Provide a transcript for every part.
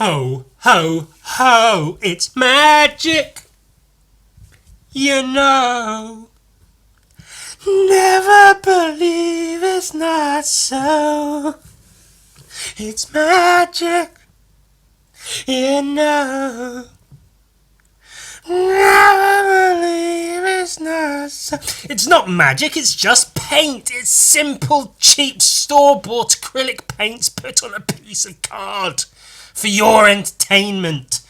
Ho, ho, ho, it's magic, you know. Never believe it's not so. It's magic, you know. Never believe it's not so. It's not magic, it's just paint. It's simple, cheap, store-bought acrylic paints put on a piece of card for your entertainment.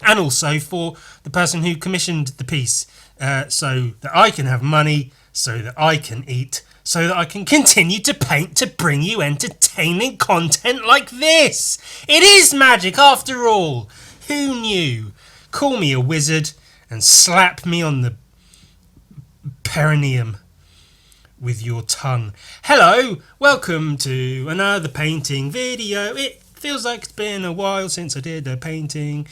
And also for the person who commissioned the piece, so that I can have money, so that I can eat, so that I can continue to paint to bring you entertaining content like this. It is magic after all. Who knew? Call me a wizard and slap me on the perineum with your tongue. Hello, welcome to another painting video. It feels like it's been a while since I did a painting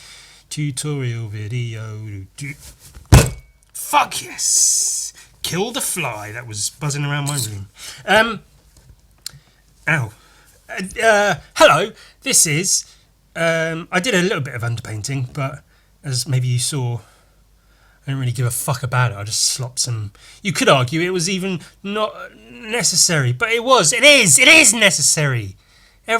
tutorial video. Fuck yes! Kill the fly that was buzzing around my room. Ow. Hello, this is... I did a little bit of underpainting, but as maybe you saw, I didn't really give a fuck about it. I just slopped some... You could argue it was even not necessary, but it was. It is necessary.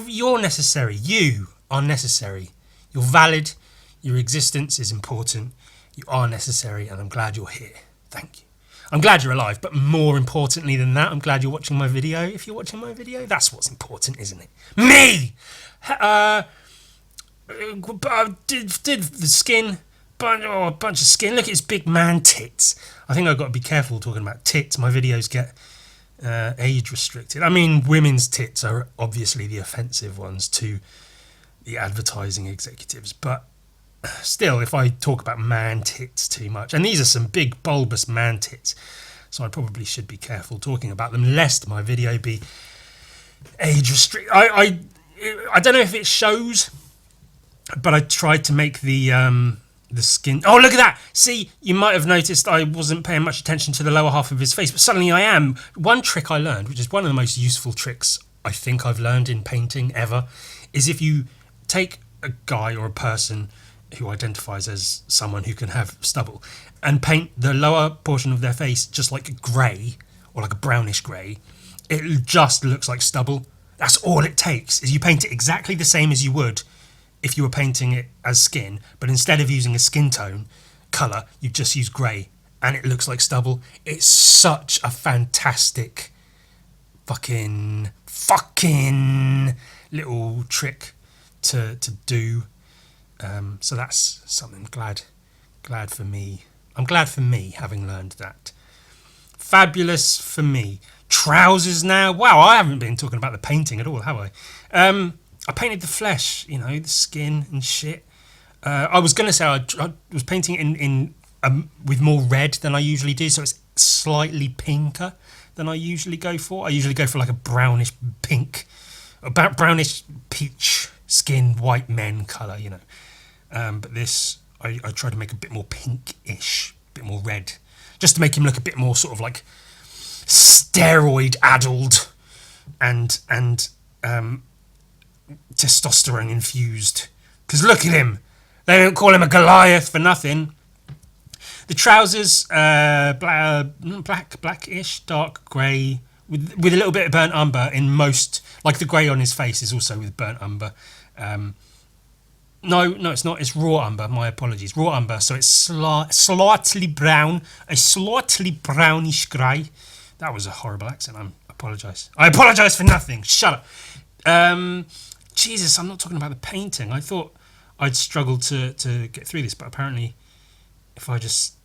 You're necessary. You are necessary. You're valid. Your existence is important. You are necessary, and I'm glad you're here. Thank you. I'm glad you're alive, but more importantly than that, I'm glad you're watching my video. If you're watching my video, that's what's important, isn't it? Me! Did the skin, a bunch of skin. Look at his big man tits. I think I've got to be careful talking about tits. My videos get age restricted. I mean, women's tits are obviously the offensive ones to the advertising executives, but still, if I talk about man tits too much, and these are some big bulbous man tits, so I probably should be careful talking about them, lest my video be age restricted. I don't know if it shows, but I tried to make the skin... Oh, look at that! See, you might have noticed I wasn't paying much attention to the lower half of his face, but suddenly I am. One trick I learned, which is one of the most useful tricks I think I've learned in painting ever, is if you take a guy or a person who identifies as someone who can have stubble and paint the lower portion of their face just like grey or like a brownish grey, it just looks like stubble. That's all it takes, is you paint it exactly the same as you would if you were painting it as skin, but instead of using a skin tone colour, you just use grey and it looks like stubble. It's such a fantastic fucking little trick to do. So that's something glad for me. I'm glad for me having learned that. Fabulous for me. Trousers now. Wow, I haven't been talking about the painting at all, have I? I painted the flesh, the skin and shit. I was going to say I was painting it in with more red than I usually do, so it's slightly pinker than I usually go for. I usually go for like a brownish pink, about brownish peach skin, white men colour, But this, I tried to make a bit more pinkish, a bit more red, just to make him look a bit more sort of like steroid-addled and testosterone infused. Because look at him, they don't call him a Goliath for nothing. The trousers, blackish, dark grey, with a little bit of burnt umber in most. Like the grey on his face is also with burnt umber. No, it's not. It's raw umber. My apologies. Raw umber. So it's slightly brown, a slightly brownish grey. That was a horrible accent. I apologise. I apologise for nothing. Shut up. Jesus, I'm not talking about the painting. I thought I'd struggle to get through this, but apparently, if I just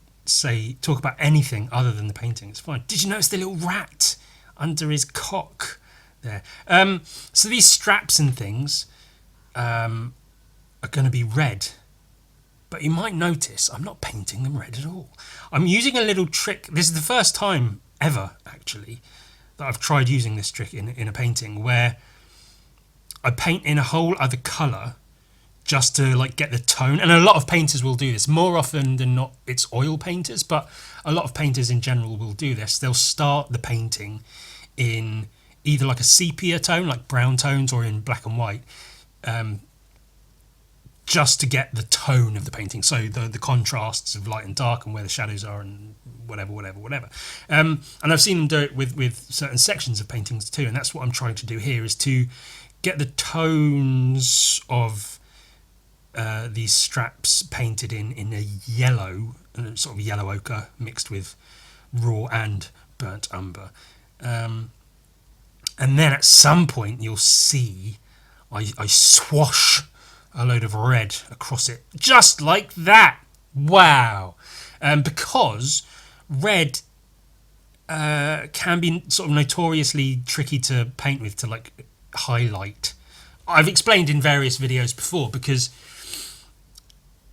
talk about anything other than the painting, it's fine. Did you notice the little rat under his cock there? So these straps and things are going to be red, but you might notice I'm not painting them red at all. I'm using a little trick. This is the first time ever, actually, that I've tried using this trick in a painting, where I paint in a whole other colour just to like get the tone. And a lot of painters will do this. More often than not, it's oil painters, but a lot of painters in general will do this. They'll start the painting in either like a sepia tone, like brown tones, or in black and white, just to get the tone of the painting, so the contrasts of light and dark and where the shadows are and whatever. And I've seen them do it with certain sections of paintings too, and that's what I'm trying to do here, is to get the tones of these straps painted in a yellow, sort of yellow ochre mixed with raw and burnt umber. And then at some point you'll see I swash a load of red across it, just like that. Wow. Because red can be sort of notoriously tricky to paint with, to like highlight. I've explained in various videos before, because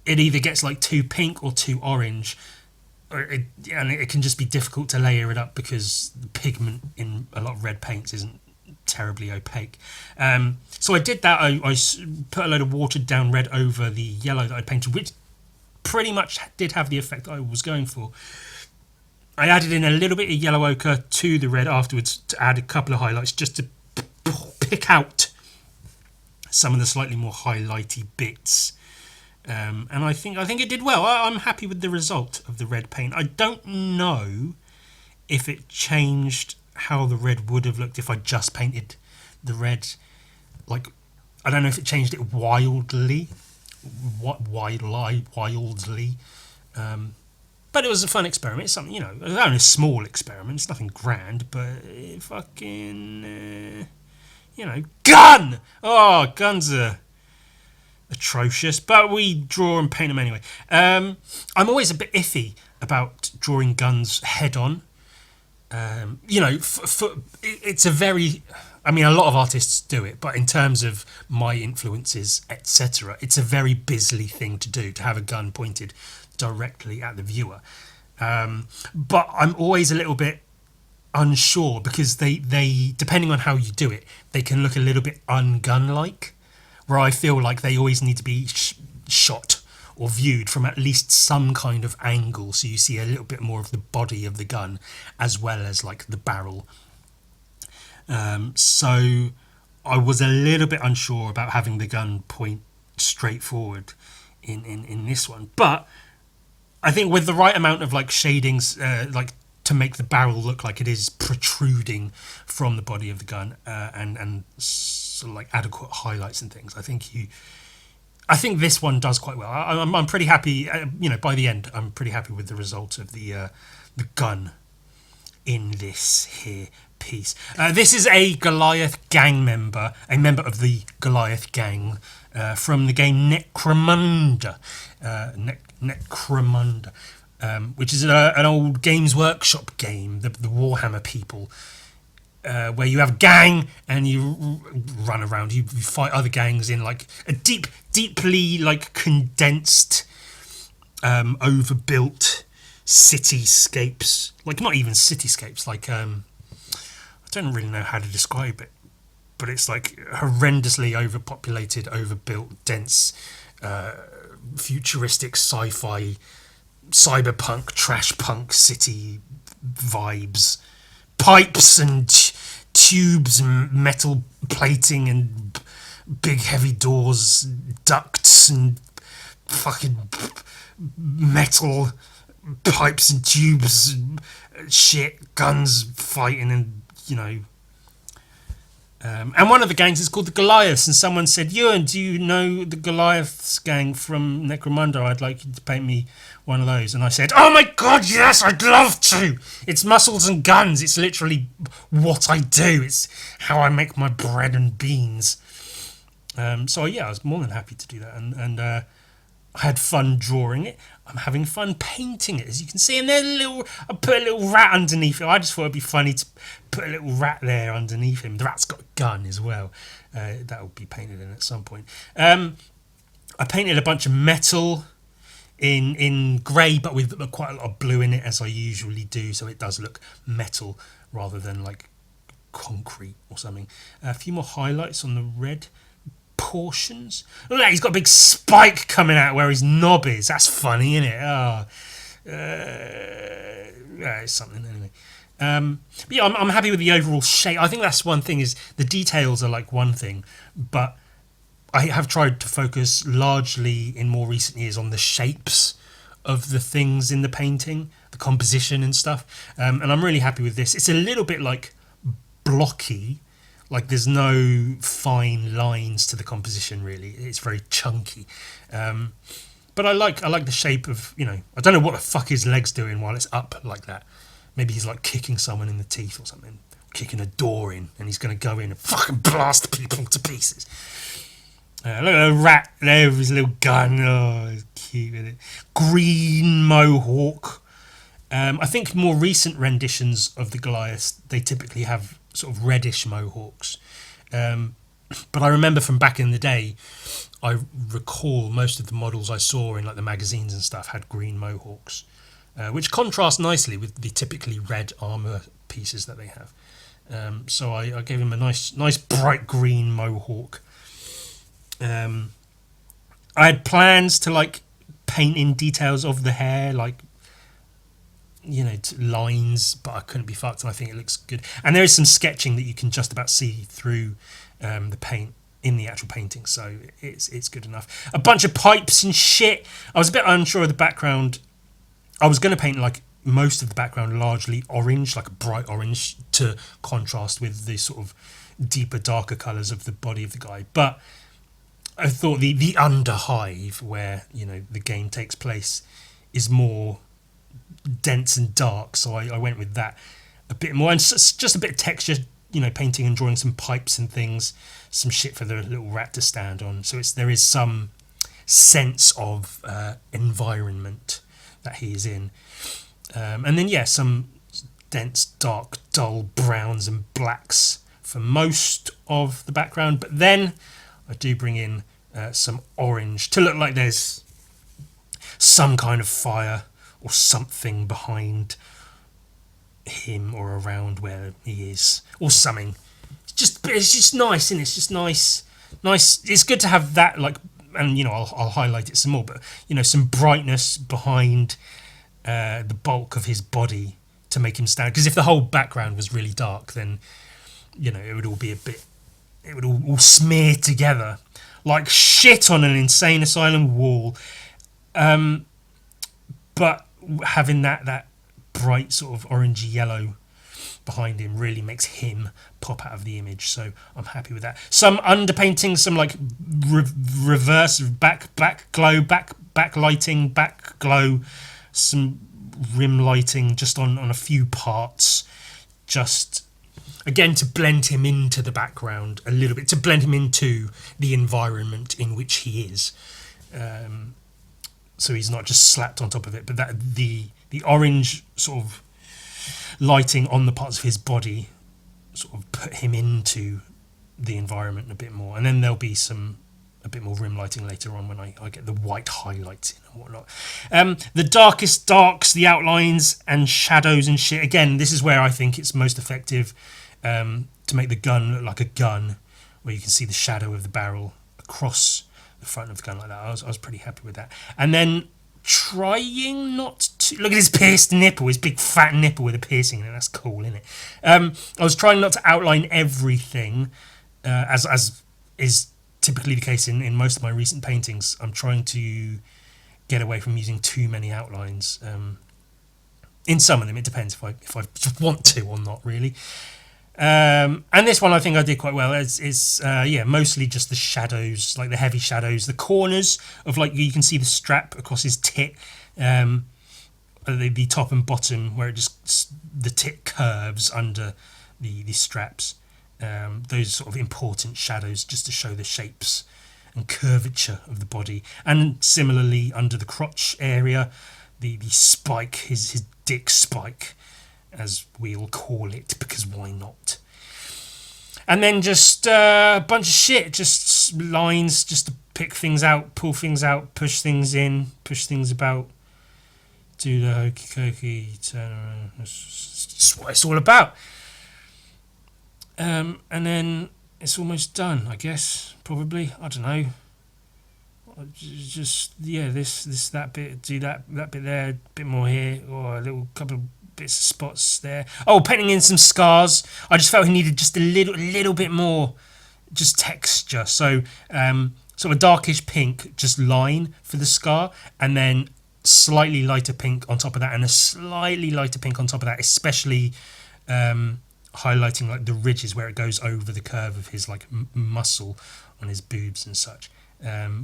it either gets like too pink or too orange, and it can just be difficult to layer it up because the pigment in a lot of red paints isn't terribly opaque. So I did that. I put a load of watered down red over the yellow that I painted, which pretty much did have the effect that I was going for. I added in a little bit of yellow ochre to the red afterwards to add a couple of highlights, just to pick out some of the slightly more highlighty bits. And I think it did well. I'm happy with the result of the red paint. I don't know if it changed how the red would have looked if I just painted the red. Like, I don't know if it changed it wildly. But it was a fun experiment. It's something, you know, it was only a small experiment. It's nothing grand, but it fucking, you know, gun! Oh, guns are atrocious, but we draw and paint them anyway. I'm always a bit iffy about drawing guns head on. You know, it's a very, I mean, a lot of artists do it, but in terms of my influences, etc., it's a very Bisley thing to do, to have a gun pointed directly at the viewer. But I'm always a little bit unsure, because they depending on how you do it, they can look a little bit un-gun-like, where I feel like they always need to be shot or viewed from at least some kind of angle, so you see a little bit more of the body of the gun as well as like the barrel. So I was a little bit unsure about having the gun point straight forward in this one, but I think with the right amount of like shadings, like to make the barrel look like it is protruding from the body of the gun, and sort of like adequate highlights and things, I think this one does quite well. I'm pretty happy. You know, by the end, I'm pretty happy with the result of the gun in this here piece. This is a Goliath gang member, a member of the Goliath gang from the game Necromunda. Necromunda, which is an old Games Workshop game, the Warhammer people. Where you have a gang and you run around, you fight other gangs in like a deeply like condensed, overbuilt cityscapes. Like not even cityscapes. Like I don't really know how to describe it, but it's like horrendously overpopulated, overbuilt, dense, futuristic sci-fi, cyberpunk, trash punk city vibes. Pipes and tubes and metal plating and big heavy doors, ducts and fucking metal pipes and tubes and shit, guns fighting, and you know. And one of the gangs is called the Goliaths, and someone said, Ewan, do you know the Goliaths gang from Necromunda? I'd like you to paint me one of those. And I said, oh my god, yes, I'd love to. It's muscles and guns. It's literally what I do. It's how I make my bread and beans. So yeah, I was more than happy to do that. And I had fun drawing it. I'm having fun painting it, as you can see. And I put a little rat underneath it. I just thought it'd be funny to put a little rat there underneath him. The rat's got a gun as well. That will be painted in at some point. I painted a bunch of metal in grey, but with quite a lot of blue in it, as I usually do, so it does look metal rather than like concrete or something. A few more highlights on the red portions. Look at that, he's got a big spike coming out where his knob is. That's funny, isn't it? Oh, yeah, it's something anyway. But yeah, I'm happy with the overall shape. I think that's one thing, is the details are like one thing, but I have tried to focus largely in more recent years on the shapes of the things in the painting, the composition and stuff. And I'm really happy with this. It's a little bit like blocky, like there's no fine lines to the composition really. It's very chunky. But I like the shape of, you know, I don't know what the fuck his leg's doing while it's up like that. Maybe he's like kicking someone in the teeth or something, kicking a door in, and he's going to go in and fucking blast people to pieces. Look at the rat there with his little gun. Oh, he's cute with it. Green mohawk. I think more recent renditions of the Goliath, they typically have sort of reddish mohawks. But I remember from back in the day, I recall most of the models I saw in like the magazines and stuff had green mohawks, which contrast nicely with the typically red armor pieces that they have. So I gave him a nice bright green mohawk. I had plans to like paint in details of the hair, like, you know, lines, but I couldn't be fucked, and I think it looks good. And there is some sketching that you can just about see through the paint in the actual painting, so it's good enough. A bunch of pipes and shit. I was a bit unsure of the background. I was going to paint like most of the background largely orange, like a bright orange, to contrast with the sort of deeper, darker colours of the body of the guy. But I thought the underhive, where, you know, the game takes place, is more dense and dark, so I went with that a bit more, and just a bit of texture, you know, painting and drawing some pipes and things, some shit for the little rat to stand on. So there is some sense of environment that he is in, and then some dense, dark, dull browns and blacks for most of the background, but then I do bring in some orange to look like there's some kind of fire or something behind him or around where he is, or something. It's just nice, isn't it? It's just nice. It's good to have that, like, and you know, I'll highlight it some more, but you know, some brightness behind the bulk of his body to make him stand. Because if the whole background was really dark, then, you know, it would all be it would all smear together like shit on an insane asylum wall. But having that bright sort of orangey yellow behind him really makes him pop out of the image, so I'm happy with that. Some underpainting, some like reverse back glow, back lighting, back glow, some rim lighting just on a few parts, just again to blend him into the background a little bit, to blend him into the environment in which he is. So he's not just slapped on top of it, but that the orange sort of lighting on the parts of his body sort of put him into the environment a bit more. And then there'll be a bit more rim lighting later on when I get the white highlights in and whatnot. The darkest darks, the outlines and shadows and shit. Again, this is where I think it's most effective to make the gun look like a gun, where you can see the shadow of the barrel across the front of the gun like that. I was pretty happy with that. And then trying not to look at his pierced nipple, his big fat nipple with a piercing in it. That's cool, isn't it? I was trying not to outline everything, as is typically the case in most of my recent paintings. I'm trying to get away from using too many outlines. In some of them, it depends if I want to or not, really. And this one I think I did quite well. It's mostly just the shadows, like the heavy shadows, the corners of, like, you can see the strap across his tit, the top and bottom where it just, the tit curves under the straps. Those sort of important shadows just to show the shapes and curvature of the body. And similarly under the crotch area, the spike, his dick spike, as we'll call it, because why not? And then just a bunch of shit, just lines, just to pick things out, pull things out, push things in, push things about, do the hokey cokey, turn around. That's what it's all about. And then it's almost done, I guess, probably. I don't know. Just, this, that bit, do that bit there, a bit more here, or a little couple of bits of spots there. Oh, painting in some scars. I just felt he needed just a little bit more just texture. So sort of a darkish pink just line for the scar, and then slightly lighter pink on top of that, and a slightly lighter pink on top of that, especially highlighting like the ridges where it goes over the curve of his like muscle on his boobs and such,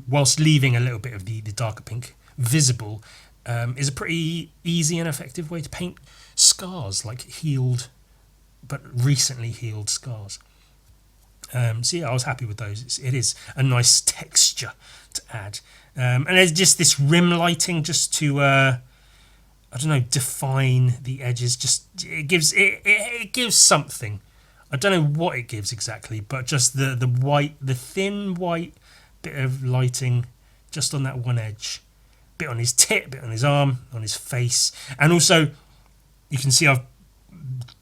whilst leaving a little bit of the darker pink visible, is a pretty easy and effective way to paint scars, like healed but recently healed scars. So yeah, I was happy with those. It is a nice texture to add, and there's just this rim lighting just to I don't know, define the edges. Just it gives something. I don't know what it gives exactly, but just the white, the thin white bit of lighting just on that one edge, bit on his tit, bit on his arm, on his face, and also you can see I've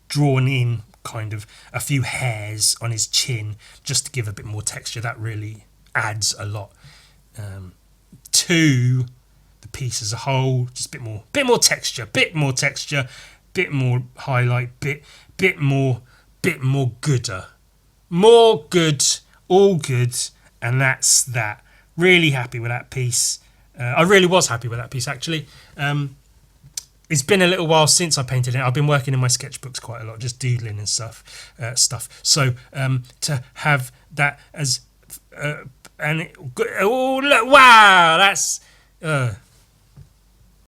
drawn in kind of a few hairs on his chin just to give a bit more texture. That really adds a lot to the piece as a whole. Just a bit more texture, bit more highlight, bit more gooder, more good, all good, and that's that. Really happy with that piece. I really was happy with that piece actually. It's been a little while since I painted it. I've been working in my sketchbooks quite a lot, just doodling and stuff. So to have that as wow, that's